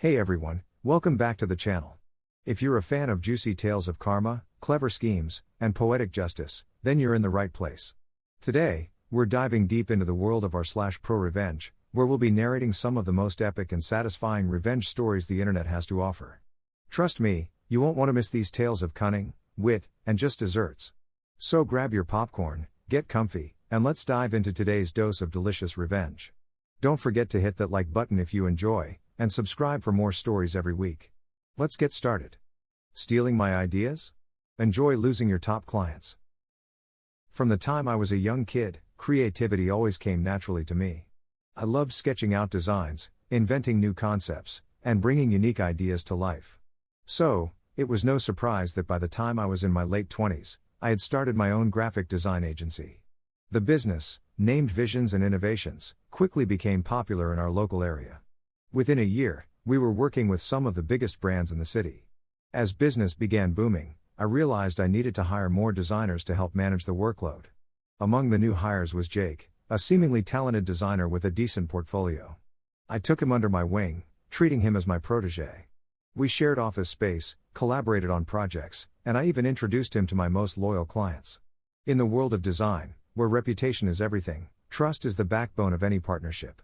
Hey everyone, welcome back to the channel. If you're a fan of juicy tales of karma, clever schemes, and poetic justice, then you're in the right place. Today, we're diving deep into the world of r/prorevenge, where we'll be narrating some of the most epic and satisfying revenge stories the internet has to offer. Trust me, you won't want to miss these tales of cunning, wit, and just desserts. So grab your popcorn, get comfy, and let's dive into today's dose of delicious revenge. Don't forget to hit that like button if you enjoy, and subscribe for more stories every week. Let's get started. Stealing my ideas? Enjoy losing your top clients. From the time I was a young kid, creativity always came naturally to me. I loved sketching out designs, inventing new concepts, and bringing unique ideas to life. So, it was no surprise that by the time I was in my late 20s, I had started my own graphic design agency. The business, named Visions and Innovations, quickly became popular in our local area. Within a year, we were working with some of the biggest brands in the city. As business began booming, I realized I needed to hire more designers to help manage the workload. Among the new hires was Jake, a seemingly talented designer with a decent portfolio. I took him under my wing, treating him as my protege. We shared office space, collaborated on projects, and I even introduced him to my most loyal clients. In the world of design, where reputation is everything, trust is the backbone of any partnership.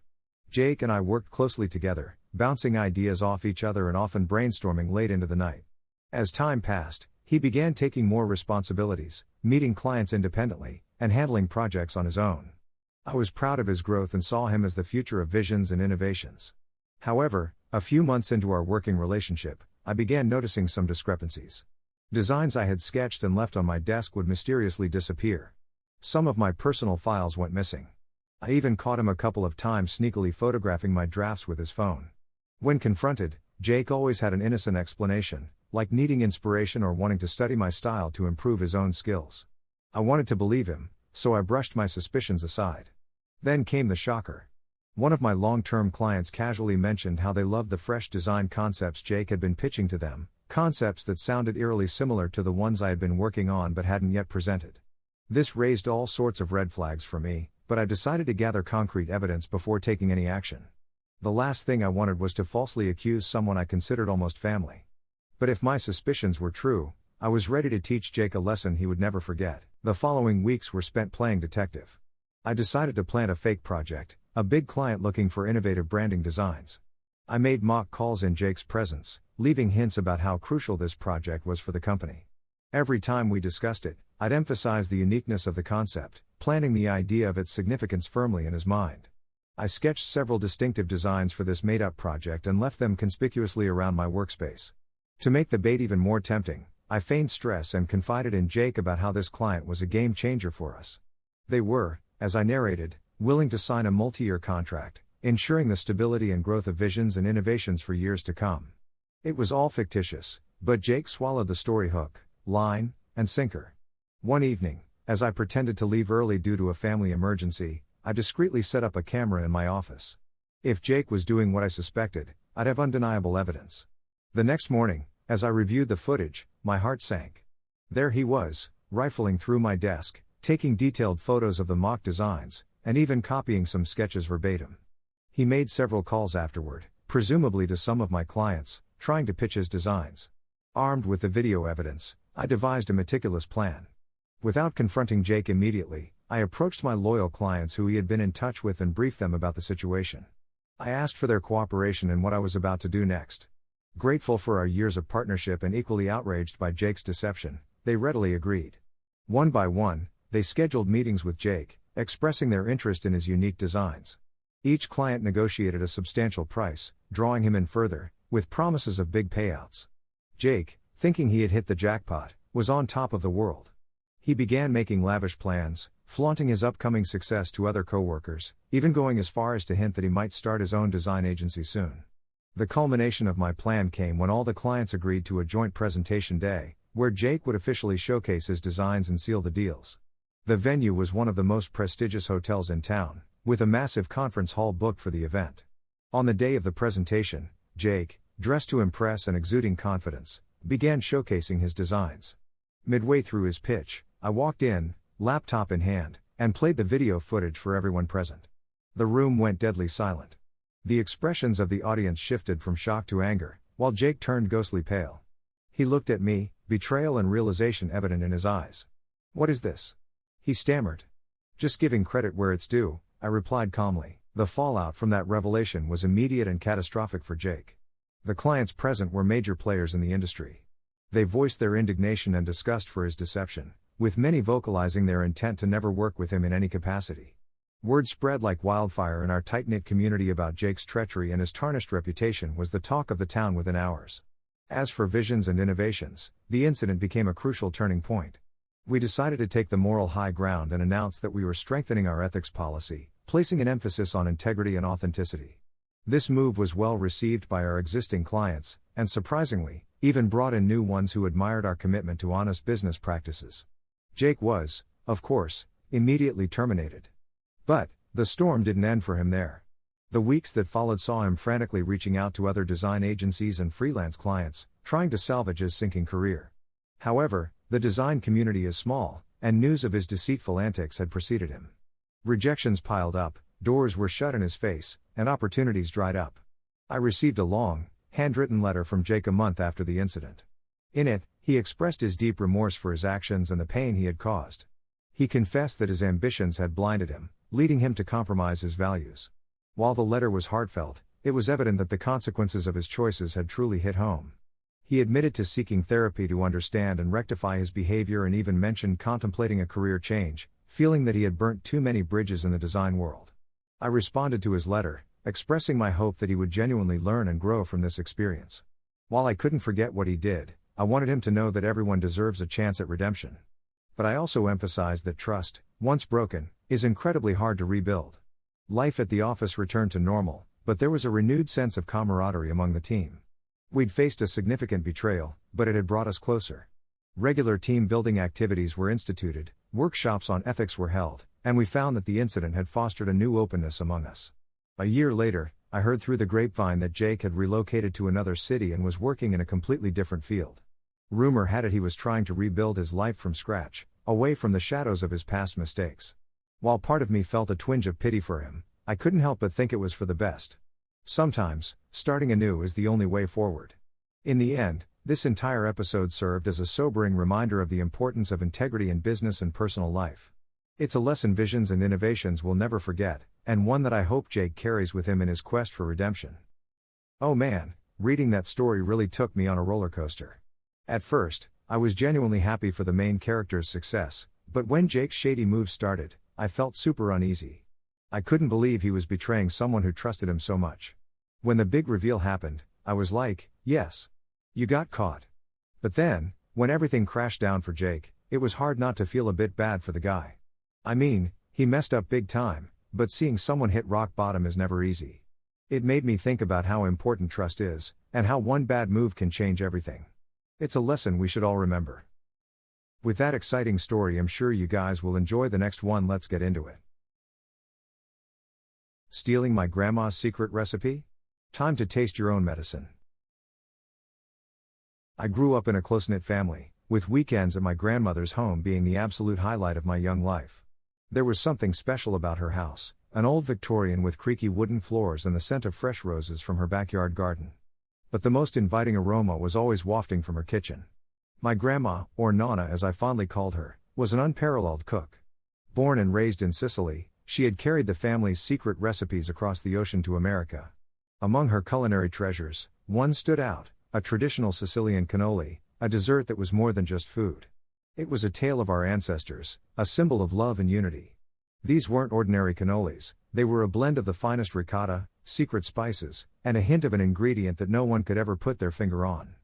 Jake and I worked closely together, bouncing ideas off each other and often brainstorming late into the night. As time passed, he began taking more responsibilities, meeting clients independently, and handling projects on his own. I was proud of his growth and saw him as the future of Visions and Innovations. However, a few months into our working relationship, I began noticing some discrepancies. Designs I had sketched and left on my desk would mysteriously disappear. Some of my personal files went missing. I even caught him a couple of times sneakily photographing my drafts with his phone. When confronted, Jake always had an innocent explanation, like needing inspiration or wanting to study my style to improve his own skills. I wanted to believe him, so I brushed my suspicions aside. Then came the shocker. One of my long-term clients casually mentioned how they loved the fresh design concepts Jake had been pitching to them, concepts that sounded eerily similar to the ones I had been working on but hadn't yet presented. This raised all sorts of red flags for me, but I decided to gather concrete evidence before taking any action. The last thing I wanted was to falsely accuse someone I considered almost family. But if my suspicions were true, I was ready to teach Jake a lesson he would never forget. The following weeks were spent playing detective. I decided to plant a fake project, a big client looking for innovative branding designs. I made mock calls in Jake's presence, leaving hints about how crucial this project was for the company. Every time we discussed it, I'd emphasize the uniqueness of the concept, planting the idea of its significance firmly in his mind. I sketched several distinctive designs for this made-up project and left them conspicuously around my workspace. To make the bait even more tempting, I feigned stress and confided in Jake about how this client was a game changer for us. They were, as I narrated, willing to sign a multi-year contract, ensuring the stability and growth of Visions and Innovations for years to come. It was all fictitious, but Jake swallowed the story hook, line, and sinker. One evening, as I pretended to leave early due to a family emergency, I discreetly set up a camera in my office. If Jake was doing what I suspected, I'd have undeniable evidence. The next morning, as I reviewed the footage, my heart sank. There he was, rifling through my desk, taking detailed photos of the mock designs, and even copying some sketches verbatim. He made several calls afterward, presumably to some of my clients, trying to pitch his designs. Armed with the video evidence, I devised a meticulous plan. Without confronting Jake immediately, I approached my loyal clients who he had been in touch with and briefed them about the situation. I asked for their cooperation in what I was about to do next. Grateful for our years of partnership and equally outraged by Jake's deception, they readily agreed. One by one, they scheduled meetings with Jake, expressing their interest in his unique designs. Each client negotiated a substantial price, drawing him in further, with promises of big payouts. Jake, thinking he had hit the jackpot, was on top of the world. He began making lavish plans, flaunting his upcoming success to other co-workers, even going as far as to hint that he might start his own design agency soon. The culmination of my plan came when all the clients agreed to a joint presentation day, where Jake would officially showcase his designs and seal the deals. The venue was one of the most prestigious hotels in town, with a massive conference hall booked for the event. On the day of the presentation, Jake, dressed to impress and exuding confidence, began showcasing his designs. Midway through his pitch, I walked in, laptop in hand, and played the video footage for everyone present. The room went deadly silent. The expressions of the audience shifted from shock to anger, while Jake turned ghostly pale. He looked at me, betrayal and realization evident in his eyes. "What is this?" he stammered. "Just giving credit where it's due," I replied calmly. The fallout from that revelation was immediate and catastrophic for Jake. The clients present were major players in the industry. They voiced their indignation and disgust for his deception, with many vocalizing their intent to never work with him in any capacity. Word spread like wildfire in our tight-knit community about Jake's treachery, and his tarnished reputation was the talk of the town within hours. As for visions and innovations, the incident became a crucial turning point. We decided to take the moral high ground and announced that we were strengthening our ethics policy, placing an emphasis on integrity and authenticity. This move was well received by our existing clients, and surprisingly, even brought in new ones who admired our commitment to honest business practices. Jake was, of course, immediately terminated. But the storm didn't end for him there. The weeks that followed saw him frantically reaching out to other design agencies and freelance clients, trying to salvage his sinking career. However, the design community is small, and news of his deceitful antics had preceded him. Rejections piled up, doors were shut in his face, and opportunities dried up. I received a long, handwritten letter from Jake a month after the incident. In it, he expressed his deep remorse for his actions and the pain he had caused. He confessed that his ambitions had blinded him, leading him to compromise his values. While the letter was heartfelt, it was evident that the consequences of his choices had truly hit home. He admitted to seeking therapy to understand and rectify his behavior, and even mentioned contemplating a career change, feeling that he had burnt too many bridges in the design world. I responded to his letter, expressing my hope that he would genuinely learn and grow from this experience. While I couldn't forget what he did, I wanted him to know that everyone deserves a chance at redemption. But I also emphasized that trust, once broken, is incredibly hard to rebuild. Life at the office returned to normal, but there was a renewed sense of camaraderie among the team. We'd faced a significant betrayal, but it had brought us closer. Regular team-building activities were instituted, workshops on ethics were held, and we found that the incident had fostered a new openness among us. A year later, I heard through the grapevine that Jake had relocated to another city and was working in a completely different field. Rumor had it he was trying to rebuild his life from scratch, away from the shadows of his past mistakes. While part of me felt a twinge of pity for him, I couldn't help but think it was for the best. Sometimes, starting anew is the only way forward. In the end, this entire episode served as a sobering reminder of the importance of integrity in business and personal life. It's a lesson visions and innovations will never forget, and one that I hope Jake carries with him in his quest for redemption. Oh man, reading that story really took me on a roller coaster. At first, I was genuinely happy for the main character's success, but when Jake's shady moves started, I felt super uneasy. I couldn't believe he was betraying someone who trusted him so much. When the big reveal happened, I was like, yes. You got caught. But then, when everything crashed down for Jake, it was hard not to feel a bit bad for the guy. I mean, he messed up big time, but seeing someone hit rock bottom is never easy. It made me think about how important trust is, and how one bad move can change everything. It's a lesson we should all remember. With that exciting story, I'm sure you guys will enjoy the next one. Let's get into it. Stealing my grandma's secret recipe? Time to taste your own medicine. I grew up in a close-knit family, with weekends at my grandmother's home being the absolute highlight of my young life. There was something special about her house, an old Victorian with creaky wooden floors and the scent of fresh roses from her backyard garden. But the most inviting aroma was always wafting from her kitchen. My grandma, or Nonna as I fondly called her, was an unparalleled cook. Born and raised in Sicily, she had carried the family's secret recipes across the ocean to America. Among her culinary treasures, one stood out, a traditional Sicilian cannoli, a dessert that was more than just food. It was a tale of our ancestors, a symbol of love and unity. These weren't ordinary cannolis, they were a blend of the finest ricotta, secret spices, and a hint of an ingredient that no one could ever put their finger on.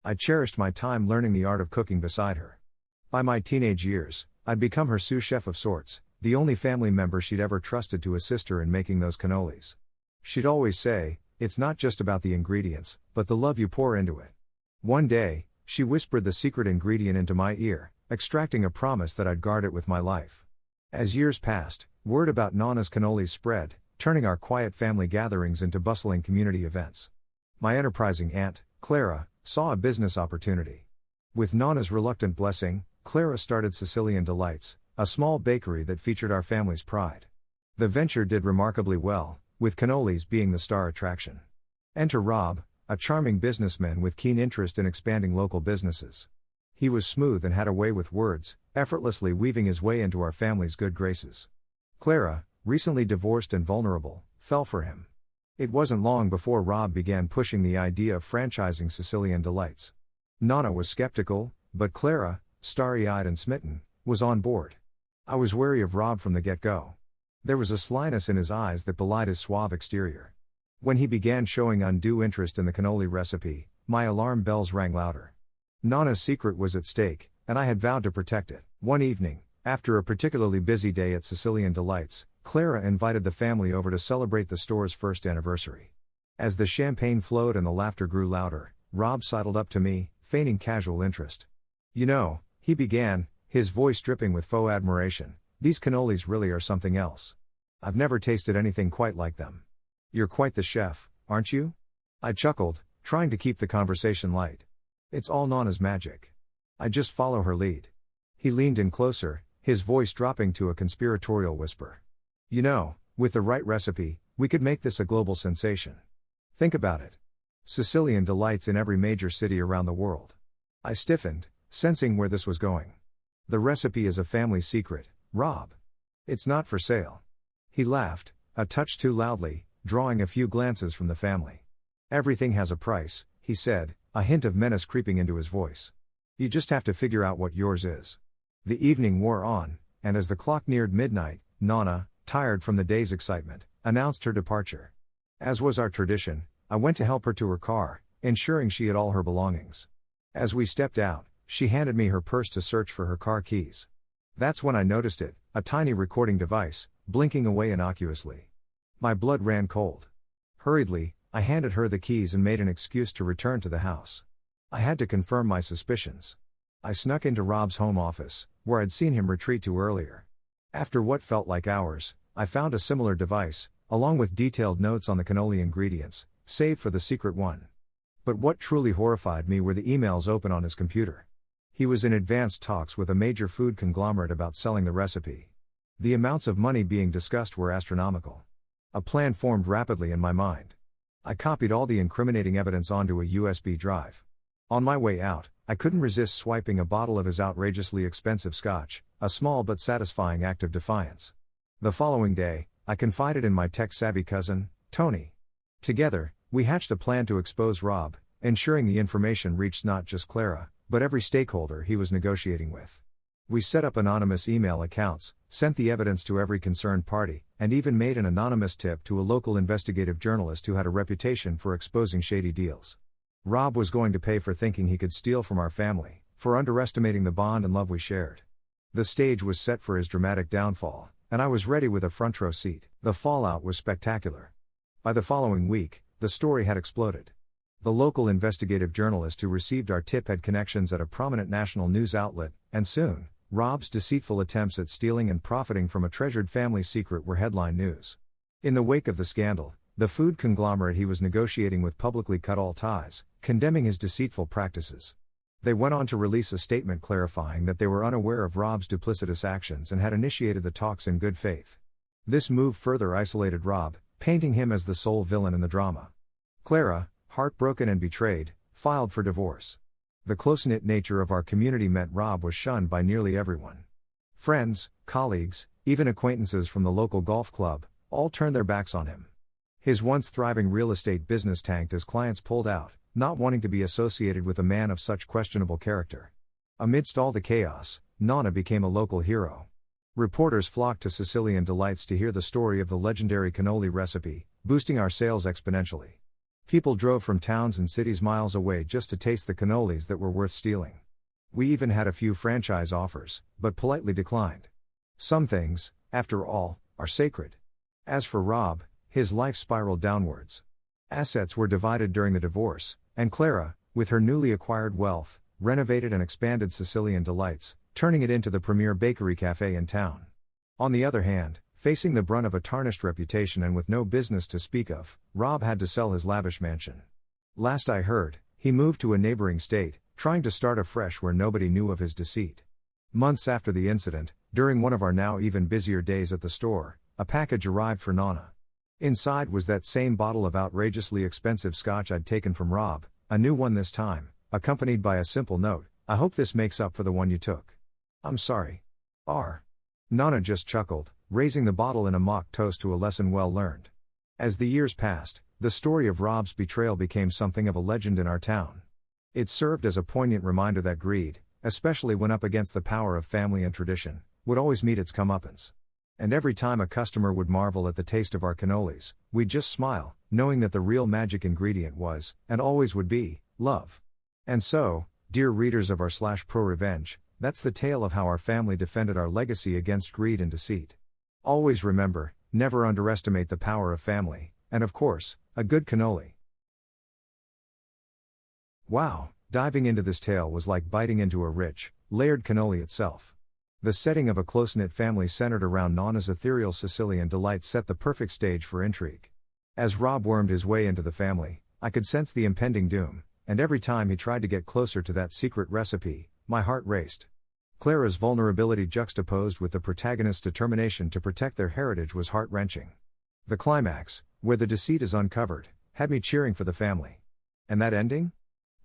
I cherished my time learning the art of cooking beside her. By my teenage years, I'd become her sous chef of sorts, the only family member she'd ever trusted to assist her in making those cannolis. She'd always say, "It's not just about the ingredients, but the love you pour into it." One day, she whispered the secret ingredient into my ear, extracting a promise that I'd guard it with my life. As years passed, word about Nonna's cannolis spread, turning our quiet family gatherings into bustling community events. My enterprising aunt, Clara, saw a business opportunity. With Nonna's reluctant blessing, Clara started Sicilian Delights, a small bakery that featured our family's pride. The venture did remarkably well, with cannolis being the star attraction. Enter Rob, a charming businessman with keen interest in expanding local businesses. He was smooth and had a way with words, effortlessly weaving his way into our family's good graces. Clara, recently divorced and vulnerable, fell for him. It wasn't long before Rob began pushing the idea of franchising Sicilian Delights. Nana was skeptical, but Clara, starry-eyed and smitten, was on board. I was wary of Rob from the get-go. There was a slyness in his eyes that belied his suave exterior. When he began showing undue interest in the cannoli recipe, my alarm bells rang louder. Nana's secret was at stake, and I had vowed to protect it. One evening, after a particularly busy day at Sicilian Delights, Clara invited the family over to celebrate the store's first anniversary. As the champagne flowed and the laughter grew louder, Rob sidled up to me, feigning casual interest. "You know," he began, his voice dripping with faux admiration, "these cannolis really are something else. I've never tasted anything quite like them. You're quite the chef, aren't you?" I chuckled, trying to keep the conversation light. "It's all Nana's magic. I just follow her lead." He leaned in closer, his voice dropping to a conspiratorial whisper. "You know, with the right recipe, we could make this a global sensation. Think about it. Sicilian Delights in every major city around the world." I stiffened, sensing where this was going. "The recipe is a family secret, Rob. It's not for sale." He laughed, a touch too loudly, drawing a few glances from the family. "Everything has a price," he said, a hint of menace creeping into his voice. "You just have to figure out what yours is." The evening wore on, and as the clock neared midnight, Nana, tired from the day's excitement, announced her departure. As was our tradition, I went to help her to her car, ensuring she had all her belongings. As we stepped out, she handed me her purse to search for her car keys. That's when I noticed it, a tiny recording device, blinking away innocuously. My blood ran cold. Hurriedly, I handed her the keys and made an excuse to return to the house. I had to confirm my suspicions. I snuck into Rob's home office, where I'd seen him retreat to earlier. After what felt like hours, I found a similar device, along with detailed notes on the cannoli ingredients, save for the secret one. But what truly horrified me were the emails open on his computer. He was in advanced talks with a major food conglomerate about selling the recipe. The amounts of money being discussed were astronomical. A plan formed rapidly in my mind. I copied all the incriminating evidence onto a USB drive. On my way out, I couldn't resist swiping a bottle of his outrageously expensive scotch, a small but satisfying act of defiance. The following day, I confided in my tech-savvy cousin, Tony. Together, we hatched a plan to expose Rob, ensuring the information reached not just Clara, but every stakeholder he was negotiating with. We set up anonymous email accounts, sent the evidence to every concerned party, and even made an anonymous tip to a local investigative journalist who had a reputation for exposing shady deals. Rob was going to pay for thinking he could steal from our family, for underestimating the bond and love we shared. The stage was set for his dramatic downfall, and I was ready with a front row seat. The fallout was spectacular. By the following week, the story had exploded. The local investigative journalist who received our tip had connections at a prominent national news outlet, and soon, Rob's deceitful attempts at stealing and profiting from a treasured family secret were headline news. In the wake of the scandal, the food conglomerate he was negotiating with publicly cut all ties, condemning his deceitful practices. They went on to release a statement clarifying that they were unaware of Rob's duplicitous actions and had initiated the talks in good faith. This move further isolated Rob, painting him as the sole villain in the drama. Clara, heartbroken and betrayed, filed for divorce. The close-knit nature of our community meant Rob was shunned by nearly everyone. Friends, colleagues, even acquaintances from the local golf club, all turned their backs on him. His once thriving real estate business tanked as clients pulled out, not wanting to be associated with a man of such questionable character. Amidst all the chaos, Nana became a local hero. Reporters flocked to Sicilian Delights to hear the story of the legendary cannoli recipe, boosting our sales exponentially. People drove from towns and cities miles away just to taste the cannolis that were worth stealing. We even had a few franchise offers, but politely declined. Some things, after all, are sacred. As for Rob, his life spiraled downwards. Assets were divided during the divorce, and Clara, with her newly acquired wealth, renovated and expanded Sicilian Delights, turning it into the premier bakery cafe in town. On the other hand, facing the brunt of a tarnished reputation and with no business to speak of, Rob had to sell his lavish mansion. Last I heard, he moved to a neighboring state, trying to start afresh where nobody knew of his deceit. Months after the incident, during one of our now even busier days at the store, a package arrived for Nana. Inside was that same bottle of outrageously expensive scotch I'd taken from Rob, a new one this time, accompanied by a simple note: "I hope this makes up for the one you took. I'm sorry. R." Nana just chuckled, raising the bottle in a mock toast to a lesson well learned. As the years passed, the story of Rob's betrayal became something of a legend in our town. It served as a poignant reminder that greed, especially when up against the power of family and tradition, would always meet its comeuppance. And every time a customer would marvel at the taste of our cannolis, we'd just smile, knowing that the real magic ingredient was, and always would be, love. And so, dear readers of our /prorevenge, that's the tale of how our family defended our legacy against greed and deceit. Always remember, never underestimate the power of family, and of course, a good cannoli. Wow, diving into this tale was like biting into a rich, layered cannoli itself. The setting of a close-knit family centered around Nana's ethereal Sicilian delight set the perfect stage for intrigue. As Rob wormed his way into the family, I could sense the impending doom, and every time he tried to get closer to that secret recipe, my heart raced. Clara's vulnerability juxtaposed with the protagonist's determination to protect their heritage was heart-wrenching. The climax, where the deceit is uncovered, had me cheering for the family. And that ending?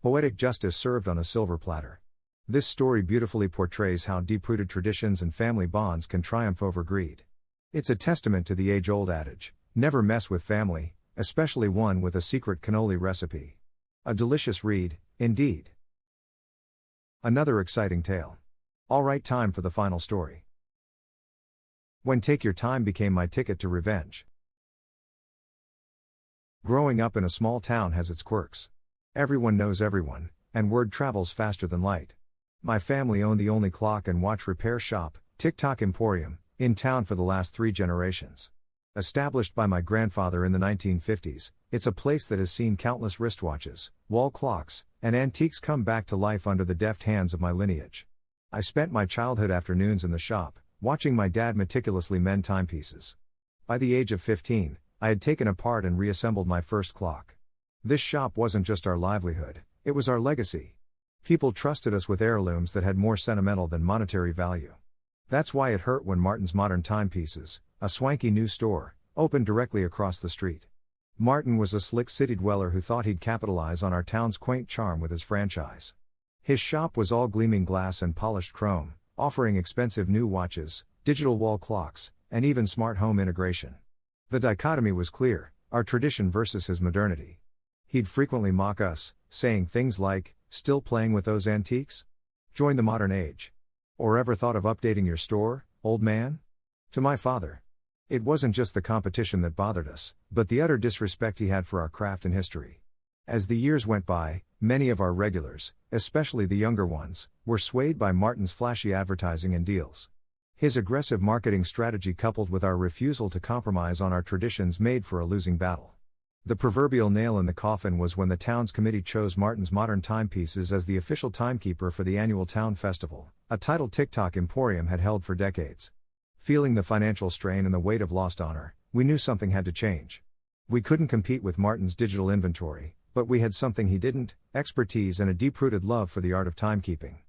Poetic justice served on a silver platter. This story beautifully portrays how deep-rooted traditions and family bonds can triumph over greed. It's a testament to the age-old adage, never mess with family, especially one with a secret cannoli recipe. A delicious read, indeed. Another exciting tale. Alright, time for the final story. When Take Your Time became my ticket to revenge. Growing up in a small town has its quirks. Everyone knows everyone, and word travels faster than light. My family owned the only clock and watch repair shop, Tick-Tock Emporium, in town for the last 3 generations. Established by my grandfather in the 1950s, it's a place that has seen countless wristwatches, wall clocks, and antiques come back to life under the deft hands of my lineage. I spent my childhood afternoons in the shop, watching my dad meticulously mend timepieces. By the age of 15, I had taken apart and reassembled my first clock. This shop wasn't just our livelihood, it was our legacy. People trusted us with heirlooms that had more sentimental than monetary value. That's why it hurt when Martin's Modern Timepieces, a swanky new store, opened directly across the street. Martin was a slick city dweller who thought he'd capitalize on our town's quaint charm with his franchise. His shop was all gleaming glass and polished chrome, offering expensive new watches, digital wall clocks, and even smart home integration. The dichotomy was clear, our tradition versus his modernity. He'd frequently mock us, saying things like, "Still playing with those antiques? Join the modern age. Or ever thought of updating your store, old man?" To my father, it wasn't just the competition that bothered us, but the utter disrespect he had for our craft and history. As the years went by, many of our regulars, especially the younger ones, were swayed by Martin's flashy advertising and deals. His aggressive marketing strategy coupled with our refusal to compromise on our traditions made for a losing battle. The proverbial nail in the coffin was when the town's committee chose Martin's Modern Timepieces as the official timekeeper for the annual town festival, a title Tick-Tock Emporium had held for decades. Feeling the financial strain and the weight of lost honor, we knew something had to change. We couldn't compete with Martin's digital inventory, but we had something he didn't: expertise and a deep-rooted love for the art of timekeeping.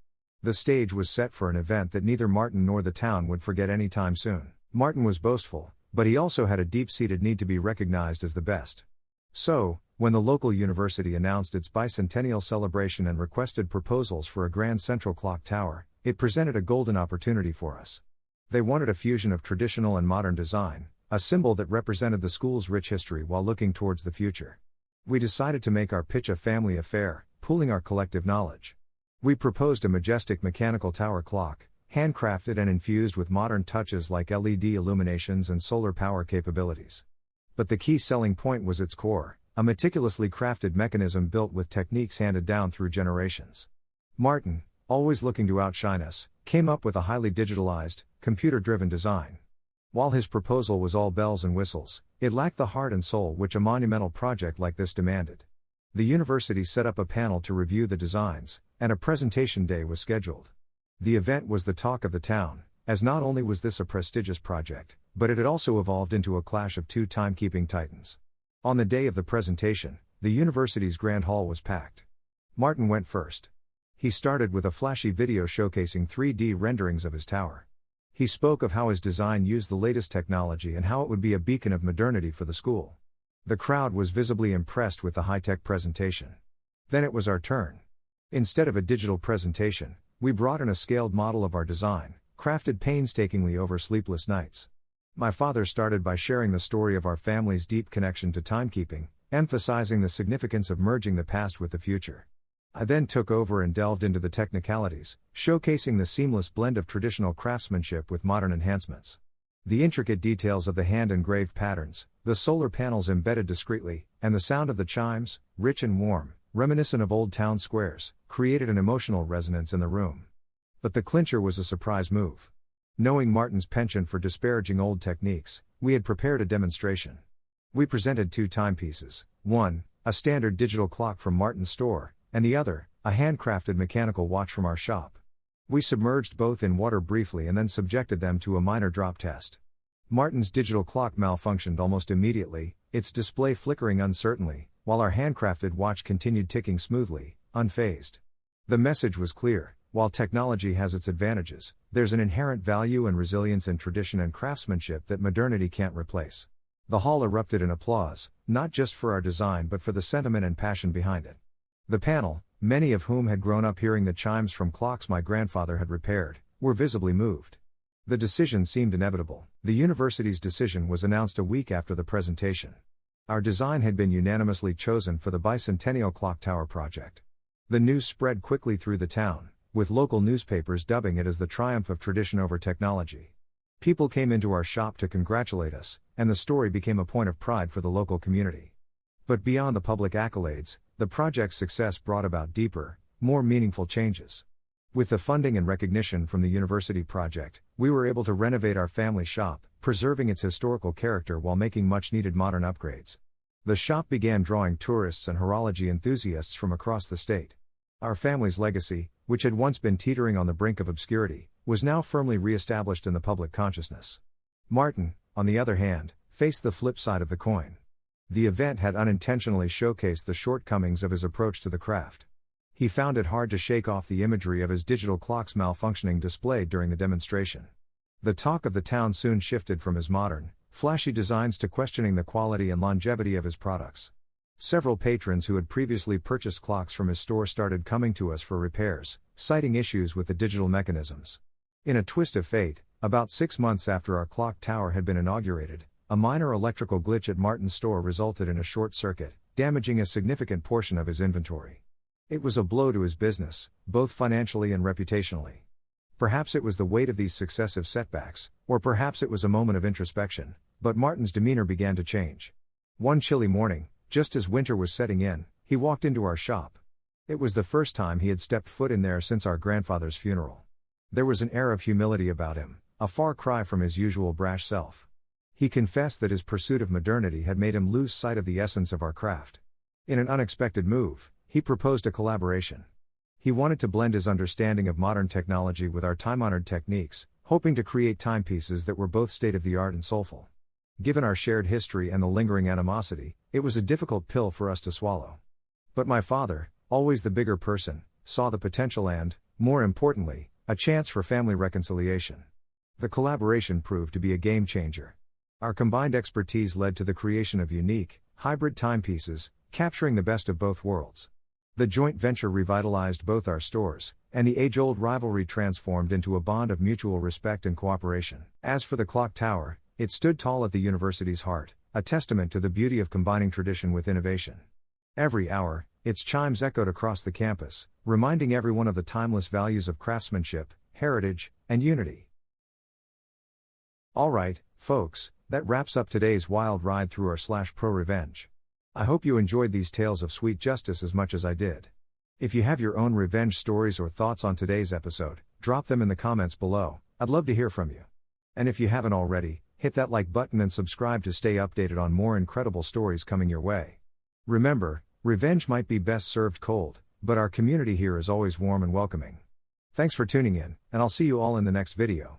The stage was set for an event that neither Martin nor the town would forget anytime soon. Martin was boastful, but he also had a deep-seated need to be recognized as the best. So, when the local university announced its bicentennial celebration and requested proposals for a grand central clock tower, it presented a golden opportunity for us. They wanted a fusion of traditional and modern design, a symbol that represented the school's rich history while looking towards the future. We decided to make our pitch a family affair, pooling our collective knowledge. We proposed a majestic mechanical tower clock, handcrafted and infused with modern touches like LED illuminations and solar power capabilities. But the key selling point was its core, a meticulously crafted mechanism built with techniques handed down through generations. Martin, always looking to outshine us, came up with a highly digitalized, computer-driven design. While his proposal was all bells and whistles, it lacked the heart and soul which a monumental project like this demanded. The university set up a panel to review the designs, and a presentation day was scheduled. The event was the talk of the town, as not only was this a prestigious project, but it had also evolved into a clash of 2 timekeeping titans. On the day of the presentation, the university's grand hall was packed. Martin went first. He started with a flashy video showcasing 3D renderings of his tower. He spoke of how his design used the latest technology and how it would be a beacon of modernity for the school. The crowd was visibly impressed with the high-tech presentation. Then it was our turn. Instead of a digital presentation, we brought in a scaled model of our design, crafted painstakingly over sleepless nights. My father started by sharing the story of our family's deep connection to timekeeping, emphasizing the significance of merging the past with the future. I then took over and delved into the technicalities, showcasing the seamless blend of traditional craftsmanship with modern enhancements. The intricate details of the hand-engraved patterns, the solar panels embedded discreetly, and the sound of the chimes, rich and warm, reminiscent of old town squares, created an emotional resonance in the room. But the clincher was a surprise move. Knowing Martin's penchant for disparaging old techniques, we had prepared a demonstration. We presented two timepieces, one, a standard digital clock from Martin's store, and the other, a handcrafted mechanical watch from our shop. We submerged both in water briefly and then subjected them to a minor drop test. Martin's digital clock malfunctioned almost immediately, its display flickering uncertainly, while our handcrafted watch continued ticking smoothly, unfazed. The message was clear: while technology has its advantages, there's an inherent value and resilience in tradition and craftsmanship that modernity can't replace. The hall erupted in applause, not just for our design but for the sentiment and passion behind it. The panel, many of whom had grown up hearing the chimes from clocks my grandfather had repaired, were visibly moved. The decision seemed inevitable. The university's decision was announced a week after the presentation. Our design had been unanimously chosen for the bicentennial clock tower project. The news spread quickly through the town, with local newspapers dubbing it as the triumph of tradition over technology. People came into our shop to congratulate us, and the story became a point of pride for the local community. But beyond the public accolades, the project's success brought about deeper, more meaningful changes. With the funding and recognition from the university project, we were able to renovate our family shop, preserving its historical character while making much-needed modern upgrades. The shop began drawing tourists and horology enthusiasts from across the state. Our family's legacy, which had once been teetering on the brink of obscurity, was now firmly re-established in the public consciousness. Martin, on the other hand, faced the flip side of the coin. The event had unintentionally showcased the shortcomings of his approach to the craft. He found it hard to shake off the imagery of his digital clock's malfunctioning displayed during the demonstration. The talk of the town soon shifted from his modern, flashy designs to questioning the quality and longevity of his products. Several patrons who had previously purchased clocks from his store started coming to us for repairs, citing issues with the digital mechanisms. In a twist of fate, about 6 months after our clock tower had been inaugurated, a minor electrical glitch at Martin's store resulted in a short circuit, damaging a significant portion of his inventory. It was a blow to his business, both financially and reputationally. Perhaps it was the weight of these successive setbacks, or perhaps it was a moment of introspection, but Martin's demeanor began to change. One chilly morning, just as winter was setting in, he walked into our shop. It was the first time he had stepped foot in there since our grandfather's funeral. There was an air of humility about him, a far cry from his usual brash self. He confessed that his pursuit of modernity had made him lose sight of the essence of our craft. In an unexpected move, he proposed a collaboration. He wanted to blend his understanding of modern technology with our time-honored techniques, hoping to create timepieces that were both state-of-the-art and soulful. Given our shared history and the lingering animosity, it was a difficult pill for us to swallow. But my father, always the bigger person, saw the potential and, more importantly, a chance for family reconciliation. The collaboration proved to be a game-changer. Our combined expertise led to the creation of unique, hybrid timepieces, capturing the best of both worlds. The joint venture revitalized both our stores, and the age-old rivalry transformed into a bond of mutual respect and cooperation. As for the clock tower, it stood tall at the university's heart, a testament to the beauty of combining tradition with innovation. Every hour, its chimes echoed across the campus, reminding everyone of the timeless values of craftsmanship, heritage, and unity. Alright, folks, that wraps up today's wild ride through our /prorevenge. I hope you enjoyed these tales of sweet justice as much as I did. If you have your own revenge stories or thoughts on today's episode, drop them in the comments below. I'd love to hear from you. And if you haven't already, hit that like button and subscribe to stay updated on more incredible stories coming your way. Remember, revenge might be best served cold, but our community here is always warm and welcoming. Thanks for tuning in, and I'll see you all in the next video.